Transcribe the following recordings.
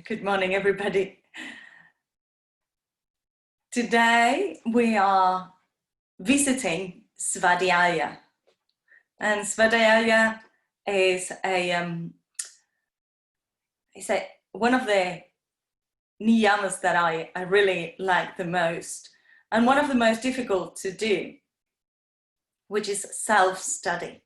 Good morning, everybody. Today we are visiting Swadyaya, and Swadyaya is one of the niyamas that I really like the most, and one of the most difficult to do, which is self-study.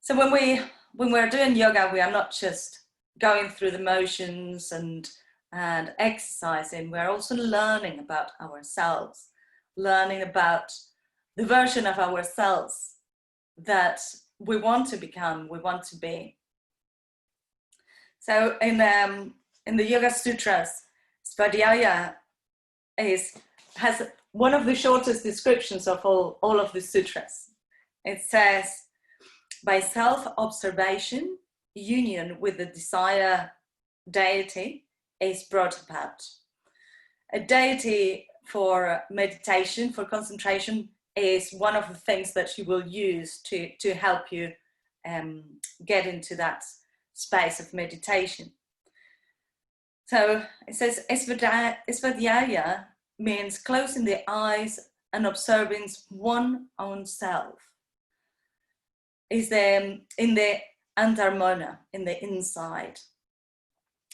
So when we're doing yoga, we are not just going through the motions and exercising. We're also learning about ourselves, learning about the version of ourselves that we want to become, we want to be. So in the Yoga Sutras, Swadyaya has one of the shortest descriptions of all of the sutras. It says, by self-observation, union with the desired deity is brought about. A deity for meditation, for concentration, is one of the things that you will use to help you get into that space of meditation. So it says, Swadyaya means closing the eyes and observing one own self. Is in the antarmana, in the inside.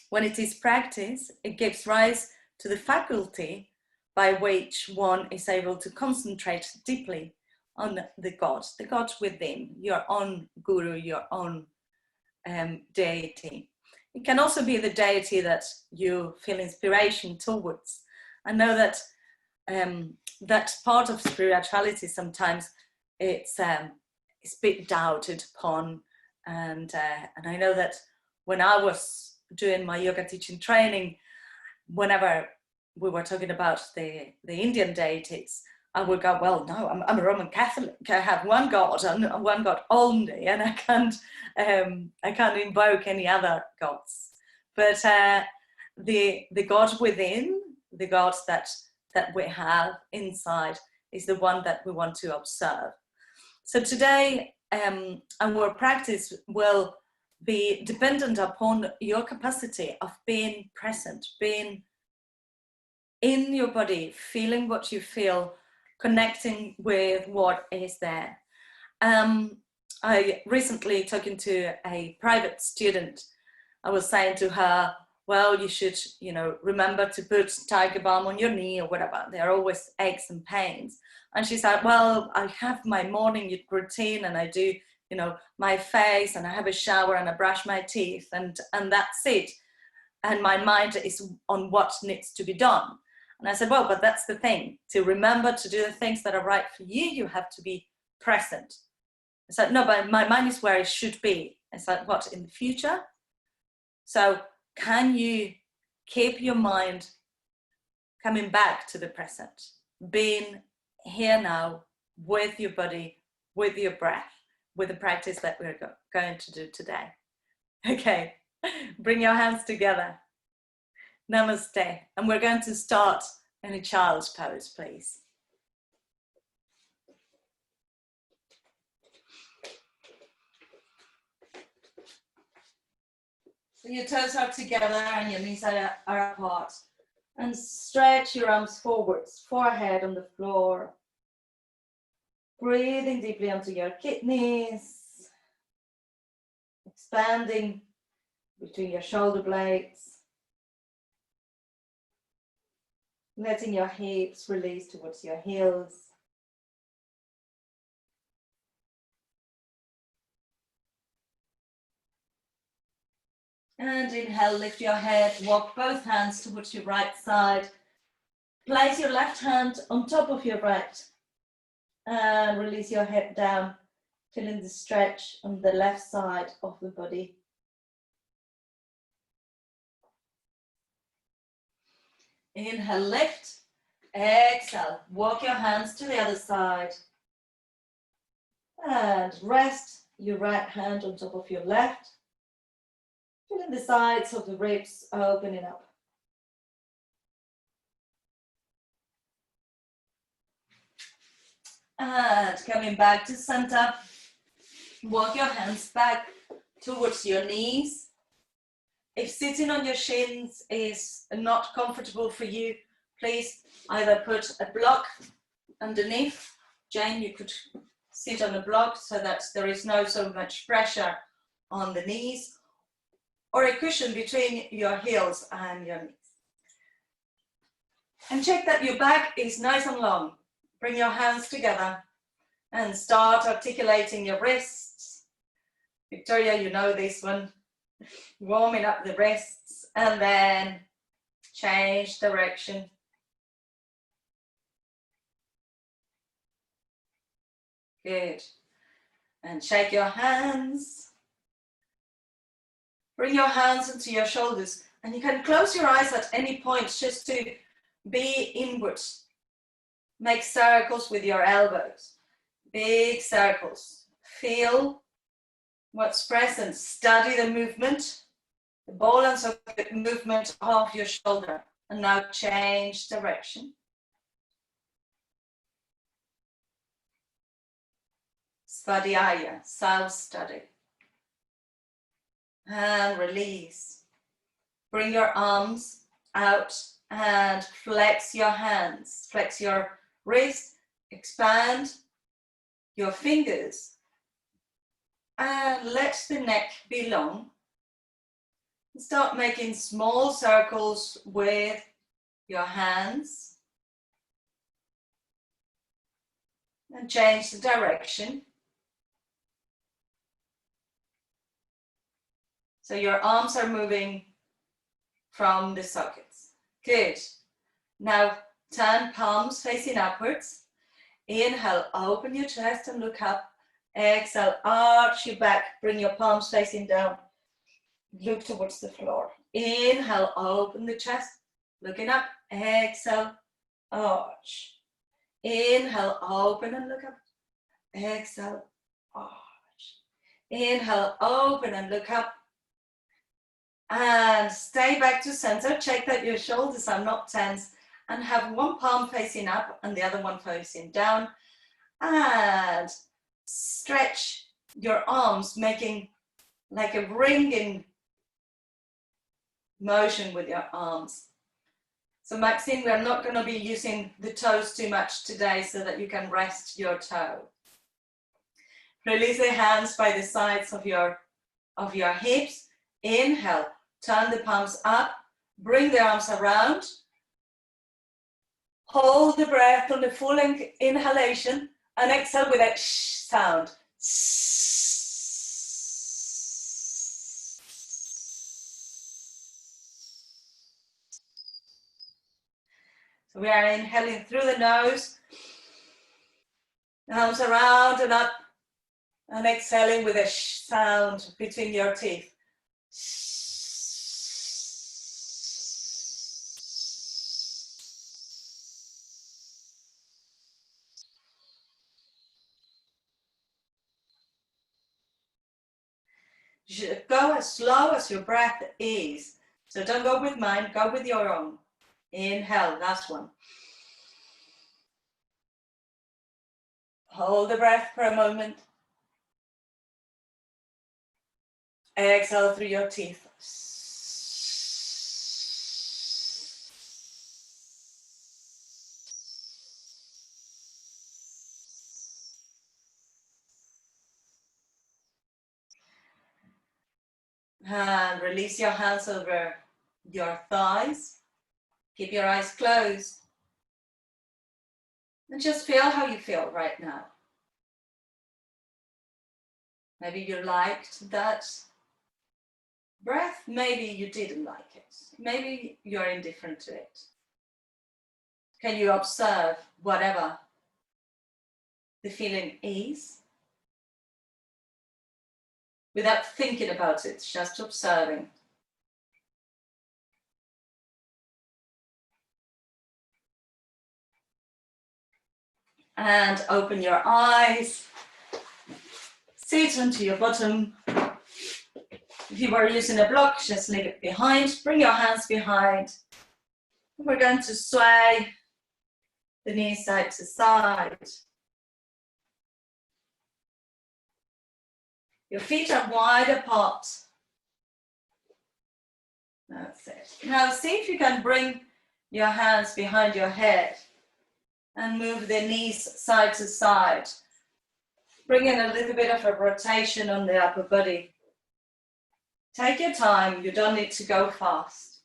When it is practiced, it gives rise to the faculty by which one is able to concentrate deeply on the God within, your own guru, your own deity. It can also be the deity that you feel inspiration towards. I know that that part of spirituality sometimes it's a bit doubted upon, and I know that when I was doing my yoga teaching training, whenever we were talking about the Indian deities, I would go, well, no, I'm a Roman Catholic. I have one God and one God only, and I can't invoke any other gods. But the God within, the God that we have inside, is the one that we want to observe. So today, our practice will be dependent upon your capacity of being present, being in your body, feeling what you feel, connecting with what is there. I recently talking to a private student, I was saying to her, well, you should, remember to put tiger balm on your knee or whatever. There are always aches and pains. And she said, well, I have my morning routine and I do, my face and I have a shower and I brush my teeth and that's it. And my mind is on what needs to be done. And I said, well, but that's the thing. To remember to do the things that are right for you, you have to be present. I said, no, but my mind is where it should be. I said, what, in the future? So can you keep your mind coming back to the present, being here now with your body, with your breath, with the practice that we're going to do today? Okay, bring your hands together. Namaste. And we're going to start in a child's pose, please. So your toes are together and your knees are apart. And stretch your arms forwards, forehead on the floor. Breathing deeply onto your kidneys. Expanding between your shoulder blades. Letting your hips release towards your heels. And inhale, lift your head, walk both hands towards your right side. Place your left hand on top of your right. And release your head down, feeling the stretch on the left side of the body. Inhale, lift. Exhale, walk your hands to the other side. And rest your right hand on top of your left. Feeling the sides of the ribs opening up. And coming back to center, walk your hands back towards your knees. If sitting on your shins is not comfortable for you, please either put a block underneath. Jane, you could sit on a block so that there is no so much pressure on the knees, or a cushion between your heels and your knees. And check that your back is nice and long. Bring your hands together and start articulating your wrists. Victoria, you know this one. Warming up the wrists and then change direction. Good. And shake your hands. Bring your hands into your shoulders, and you can close your eyes at any point just to be inwards. Make circles with your elbows, big circles. Feel what's present. Study the movement, the balance of the movement of your shoulder. And now change direction. Swadyaya, self-study. And release. Bring your arms out and flex your hands. Flex your wrist, expand your fingers, and let the neck be long. Start making small circles with your hands. And change the direction. So your arms are moving from the sockets. Good. Now turn palms facing upwards. Inhale, open your chest and look up. Exhale, arch your back. Bring your palms facing down. Look towards the floor. Inhale, open the chest. Looking up. Exhale, arch. Inhale, open and look up. Exhale, arch. Inhale, open and look up. And stay back to center. Check that your shoulders are not tense. And have one palm facing up and the other one facing down. And stretch your arms, making like a ringing motion with your arms. So Maxine, we're not going to be using the toes too much today so that you can rest your toe. Release the hands by the sides of your hips. Inhale, turn the palms up, bring the arms around. Hold the breath on the full inhalation and exhale with a sh sound. So we are inhaling through the nose, arms around and up, and exhaling with a sh sound between your teeth. Go as slow as your breath is. So don't go with mine, go with your own. Inhale, last one. Hold the breath for a moment. Exhale through your teeth. And release your hands over your thighs. Keep your eyes closed. And just feel how you feel right now. Maybe you liked that breath, maybe you didn't like it. Maybe you're indifferent to it. Can you observe whatever the feeling is? Without thinking about it, just observing. And open your eyes. Sit onto your bottom. If you were using a block, just leave it behind. Bring your hands behind. We're going to sway the knees side to side. Your feet are wide apart. That's it. Now see if you can bring your hands behind your head and move the knees side to side. Bring in a little bit of a rotation on the upper body. Take your time, you don't need to go fast.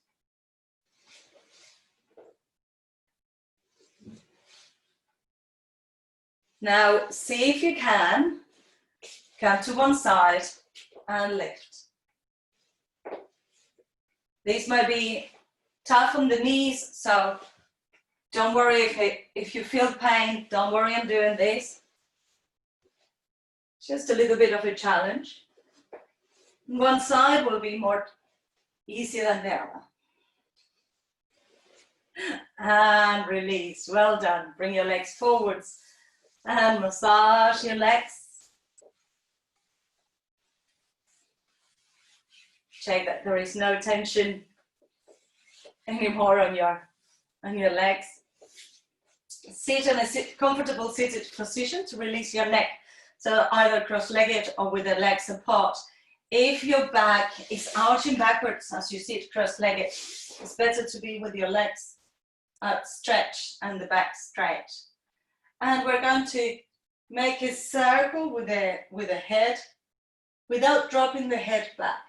Now see if you can come to one side and lift. These might be tough on the knees, so don't worry if you feel pain, don't worry, I'm doing this. Just a little bit of a challenge. One side will be more easier than the other. And release, well done. Bring your legs forwards and massage your legs. Check that there is no tension anymore on your legs. Sit in a comfortable seated position to release your neck. So either cross-legged or with the legs apart. If your back is arching backwards as you sit cross-legged, it's better to be with your legs outstretched and the back straight. And we're going to make a circle with the head without dropping the head back.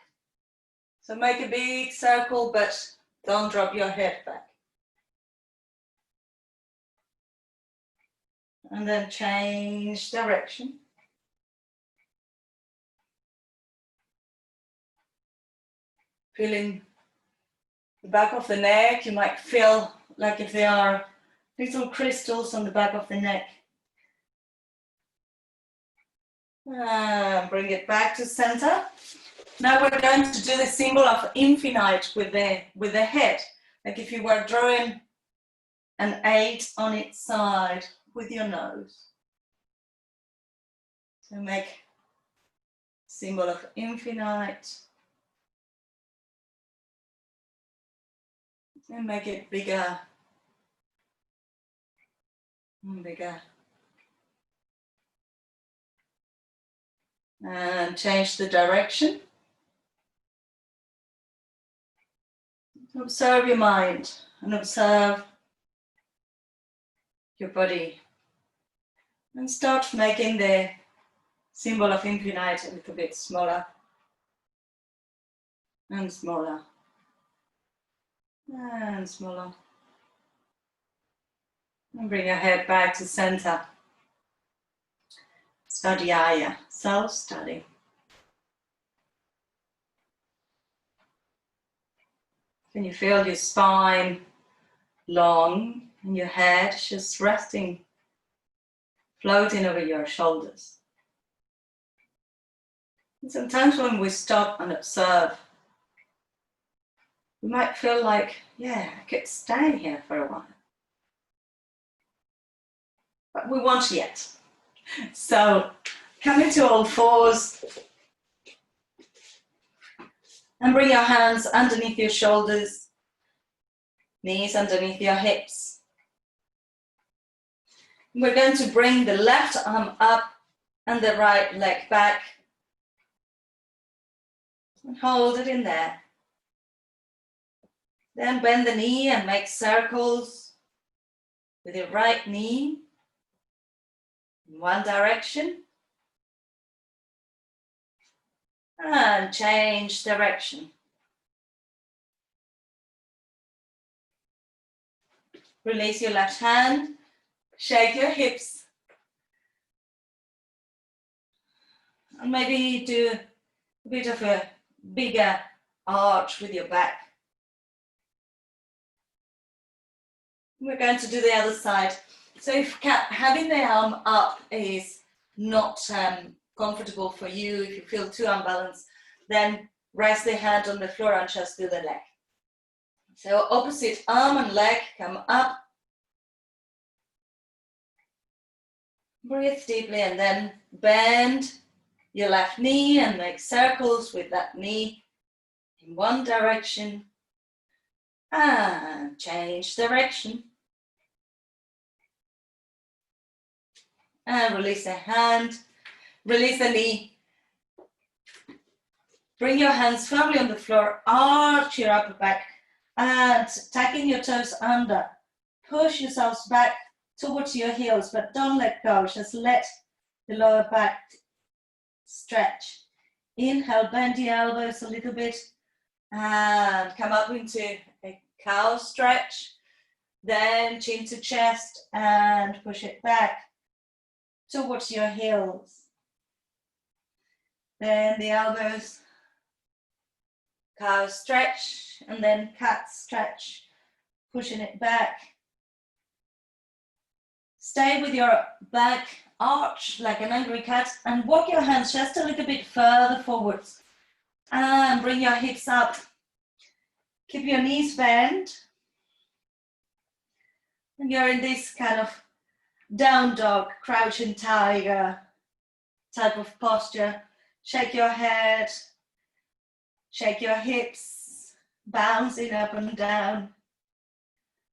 So make a big circle, but don't drop your head back. And then change direction. Feeling the back of the neck, you might feel like if there are little crystals on the back of the neck. Bring it back to center. Now we're going to do the symbol of infinite with the head, like if you were drawing an 8 on its side with your nose. So make symbol of infinite. And make it bigger and bigger. And change the direction. Observe your mind and observe your body. And start making the symbol of infinite a little bit smaller and smaller. And smaller. And bring your head back to center. Swadyaya, self-study. Can you feel your spine long and your head just resting, floating over your shoulders? And sometimes when we stop and observe, we might feel like, yeah, I could stay here for a while. But we won't yet. So come into all fours and bring your hands underneath your shoulders, knees underneath your hips. We're going to bring the left arm up and the right leg back. And hold it in there. Then bend the knee and make circles with your right knee in one direction. And change direction. Release your left hand, shake your hips. And maybe do a bit of a bigger arch with your back. We're going to do the other side. So if having the arm up is not comfortable for you, if you feel too unbalanced, then rest the hand on the floor and just do the leg. So opposite arm and leg come up. Breathe deeply and then bend your left knee and make circles with that knee in one direction. And change direction. And release the hand, release the knee. Bring your hands firmly on the floor, arch your upper back, and tucking your toes under. Push yourselves back towards your heels, but don't let go. Just let the lower back stretch. Inhale, bend the elbows a little bit, and come up into a cow stretch. Then chin to chest, and push it back towards your heels. Then the elbows, cow stretch, and then cat stretch, pushing it back. Stay with your back arch like an angry cat and walk your hands just a little bit further forwards. And bring your hips up. Keep your knees bent. And you're in this kind of down dog, crouching tiger type of posture. Shake your head, shake your hips, bouncing up and down.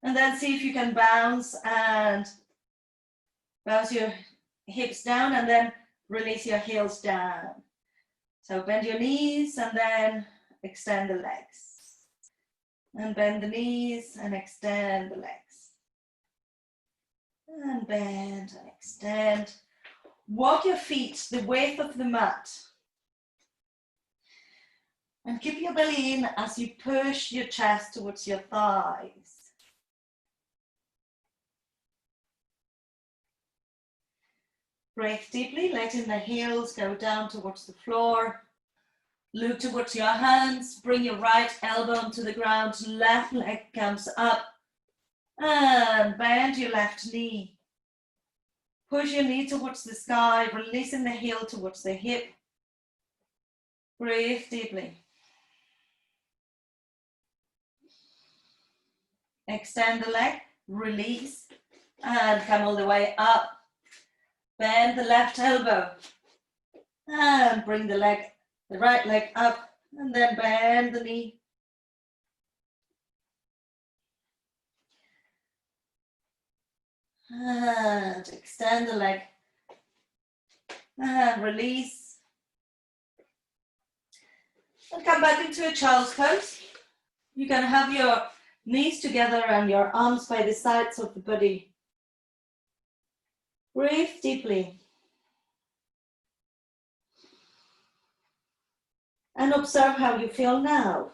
And then see if you can bounce and bounce your hips down and then release your heels down. So bend your knees and then extend the legs. And bend the knees and extend the legs. And bend and extend. Walk your feet the width of the mat. And keep your belly in as you push your chest towards your thighs. Breathe deeply, letting the heels go down towards the floor. Look towards your hands. Bring your right elbow onto the ground. Left leg comes up. And bend your left knee. Push your knee towards the sky, releasing the heel towards the hip. Breathe deeply. Extend the leg, release, and come all the way up. Bend the left elbow. And bring the right leg up, and then bend the knee. And extend the leg. And release. And come back into a child's pose. You can have your knees together and your arms by the sides of the body. Breathe deeply. And observe how you feel now.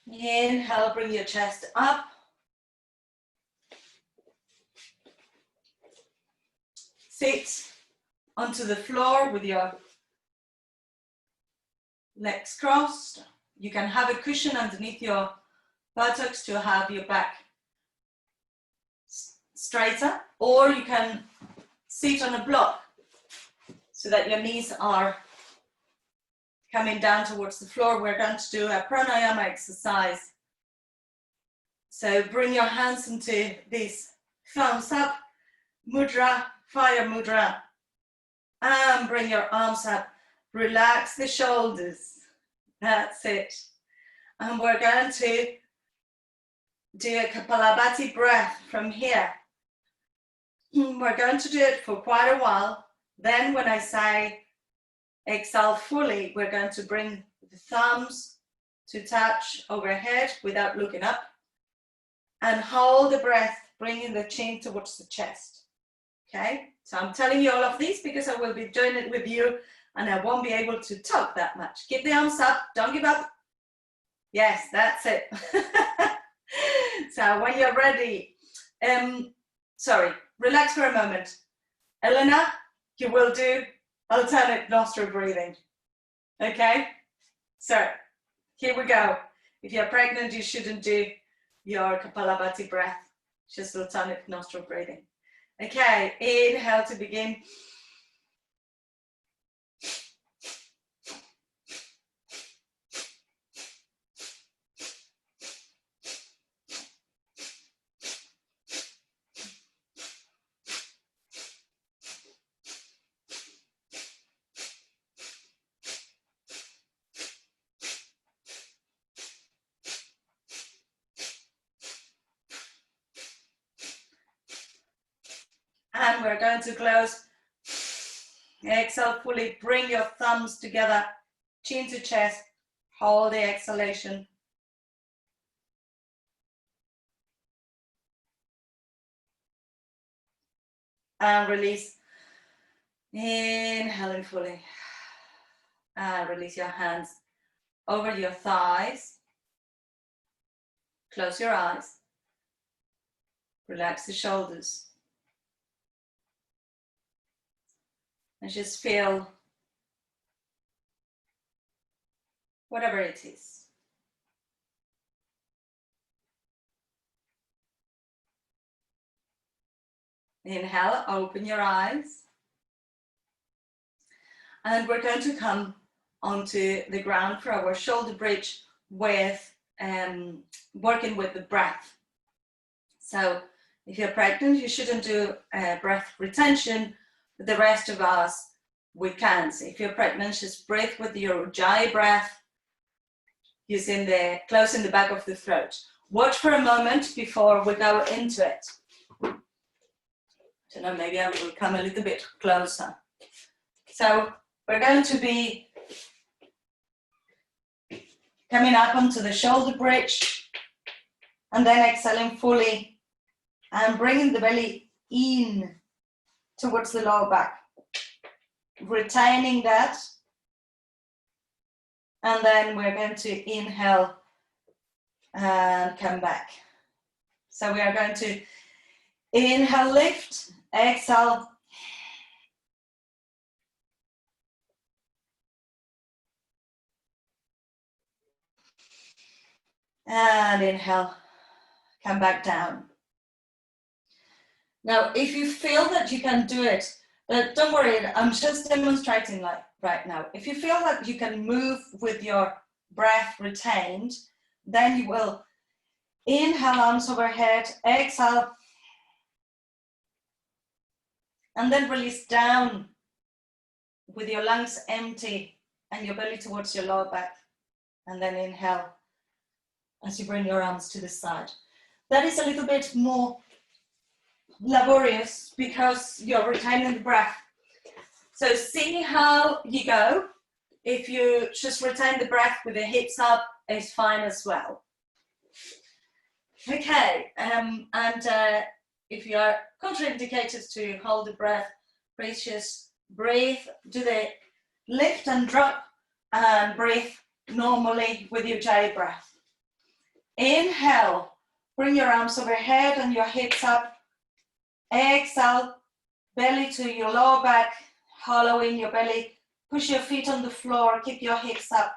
Inhale, bring your chest up. Sit onto the floor with your legs crossed. You can have a cushion underneath your buttocks to have your back straighter, or you can sit on a block so that your knees are coming down towards the floor. We're going to do a pranayama exercise. So bring your hands into this thumbs up mudra, fire mudra, and bring your arms up. Relax the shoulders. That's it. And we're going to do a Kapalabhati breath from here. We're going to do it for quite a while. Then when I say exhale fully, we're going to bring the thumbs to touch overhead without looking up. And hold the breath, bringing the chin towards the chest. Okay, so I'm telling you all of these because I will be doing it with you and I won't be able to talk that much. Keep the arms up, don't give up. Yes, that's it. So when you're ready, relax for a moment. Elena, you will do alternate nostril breathing. Okay, so here we go. If you're pregnant, you shouldn't do your Kapalabhati breath, just alternate nostril breathing. Okay, inhale to begin. And we're going to close. Exhale fully, bring your thumbs together, chin to chest, hold the exhalation. And release. Inhaling fully. And release your hands over your thighs. Close your eyes. Relax the shoulders. And just feel whatever it is. Inhale, open your eyes. And we're going to come onto the ground for our shoulder bridge with working with the breath. So if you're pregnant, you shouldn't do breath retention. But the rest of us, we can. So if you're pregnant, just breathe with your Ujjayi breath, using closing the back of the throat. Watch for a moment before we go into it. I don't know, maybe I will come a little bit closer. So we're going to be coming up onto the shoulder bridge and then exhaling fully and bringing the belly in towards the lower back. Retaining that. And then we're going to inhale and come back. So we are going to inhale, lift, exhale. And inhale, come back down. Now, if you feel that you can do it, don't worry, I'm just demonstrating like right now. If you feel that you can move with your breath retained, then you will inhale, arms overhead, exhale, and then release down with your lungs empty and your belly towards your lower back. And then inhale as you bring your arms to the side. That is a little bit more laborious because you're retaining the breath. So see how you go. If you just retain the breath with the hips up, it's fine as well. Okay, and if you are contraindicated to hold the breath, please just breathe, do the lift and drop, and breathe normally with your Ujjayi breath. Inhale, bring your arms overhead and your hips up. Exhale, belly to your lower back, hollow in your belly. Push your feet on the floor, keep your hips up.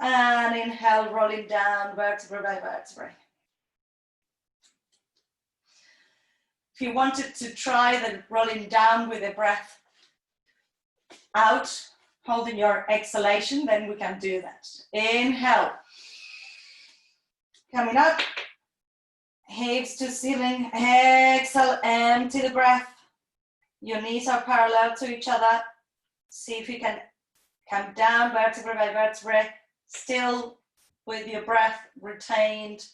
And inhale, rolling down vertebra by vertebra. If you wanted to try the rolling down with the breath out, holding your exhalation, then we can do that. Inhale. Coming up, hips to ceiling. Exhale, empty the breath. Your knees are parallel to each other. See if you can come down vertebra by vertebra, still with your breath retained.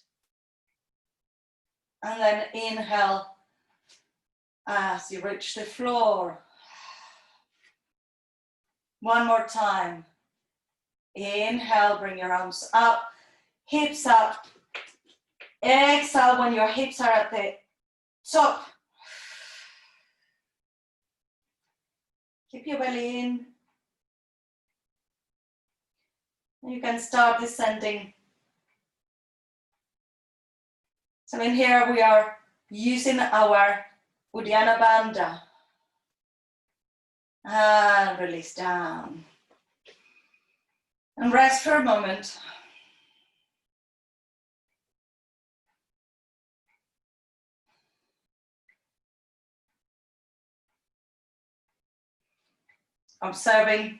And then inhale as you reach the floor. One more time. Inhale, bring your arms up, hips up. Exhale when your hips are at the top. Keep your belly in. You can start descending. So in here we are using our Uddiyana Bandha. And release down. And rest for a moment. Observing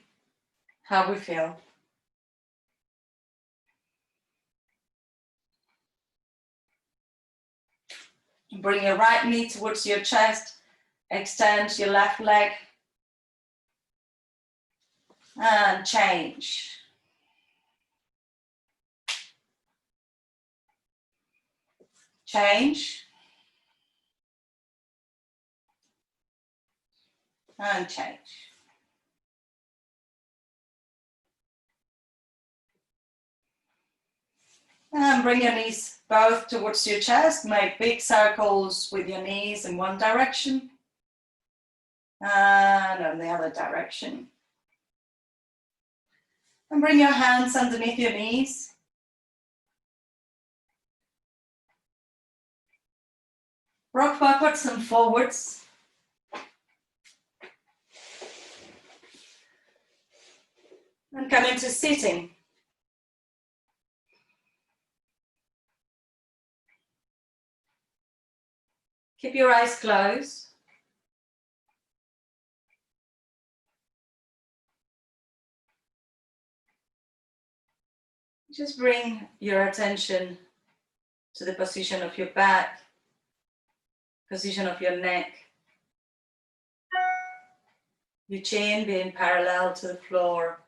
how we feel. Bring your right knee towards your chest. Extend your left leg. And change. Change. and change. And bring your knees both towards your chest. Make big circles with your knees in one direction and in the other direction. And bring your hands underneath your knees. Rock backwards and forwards. And come into sitting. Keep your eyes closed. Just bring your attention to the position of your back, position of your neck, your chin being parallel to the floor.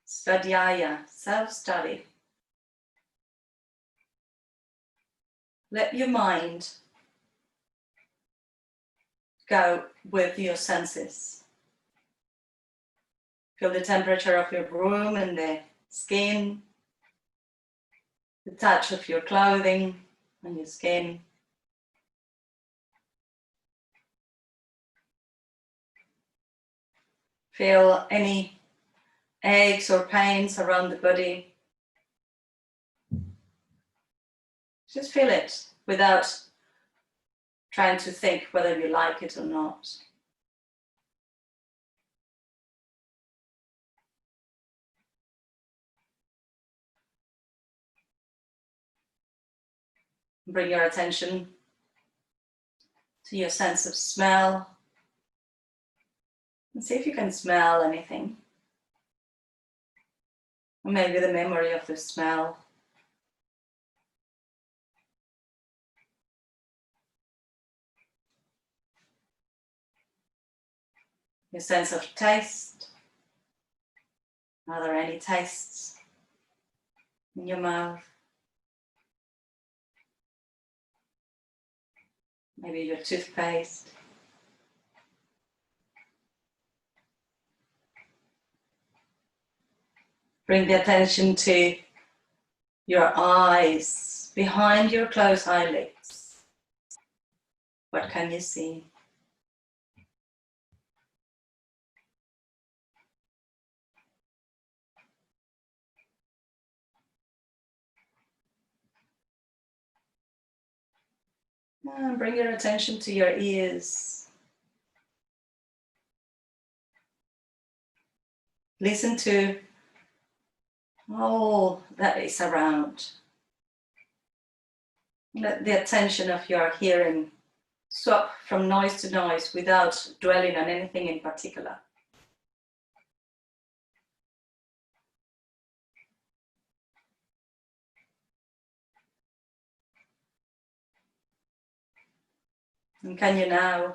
Swadyaya, self-study. Let your mind go with your senses. Feel the temperature of your room and the skin, the touch of your clothing and your skin. Feel any aches or pains around the body. Just feel it without trying to think whether you like it or not. Bring your attention to your sense of smell. And see if you can smell anything. Or maybe the memory of the smell. Your sense of taste. Are there any tastes in your mouth? Maybe your toothpaste. Bring the attention to your eyes, behind your closed eyelids. What can you see? And bring your attention to your ears. Listen to all that is around. Let the attention of your hearing swap from noise to noise without dwelling on anything in particular. And can you now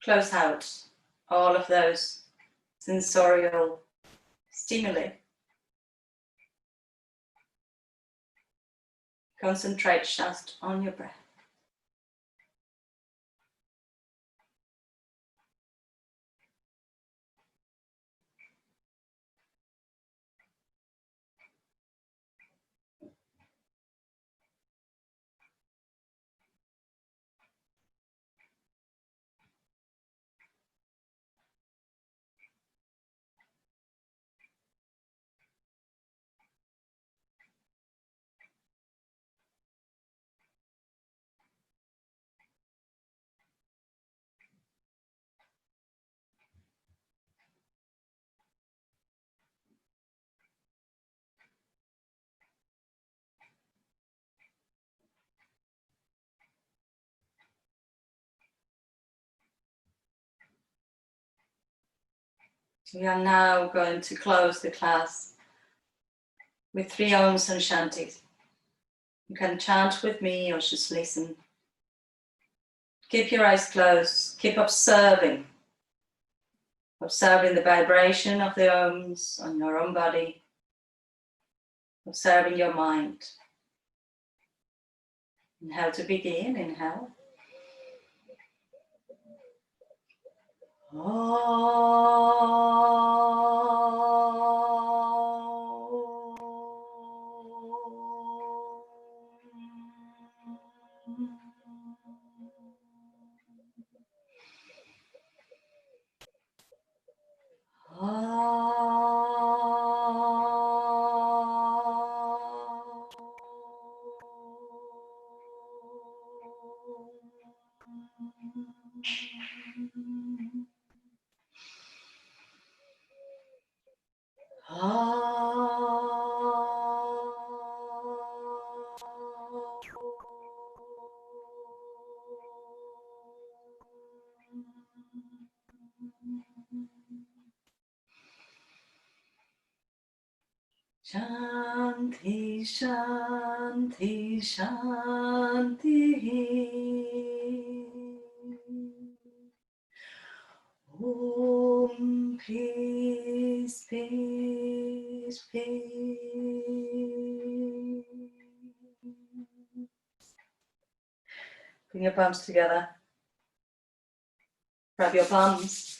close out all of those sensorial stimuli? Concentrate just on your breath. We are now going to close the class with 3 Oms and Shantis. You can chant with me or just listen. Keep your eyes closed. Keep observing. Observing the vibration of the Oms on your own body. Observing your mind. Inhale to begin, inhale. Shanti, Shanti, Shanti. Om, peace, peace, peace. Bring your palms together. Grab your palms.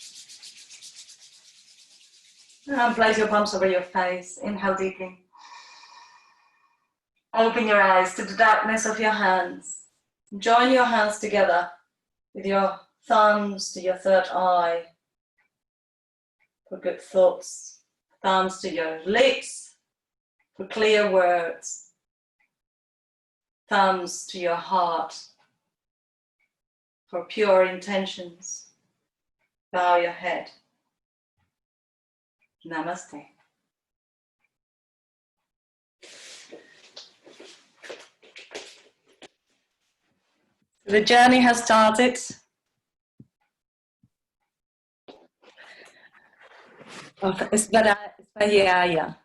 And place your palms over your face. Inhale deeply. Open your eyes to the darkness of your hands. Join your hands together with your thumbs to your third eye for good thoughts. Thumbs to your lips for clear words. Thumbs to your heart for pure intentions. Bow your head. Namaste. The journey has started. Of Swadyaya.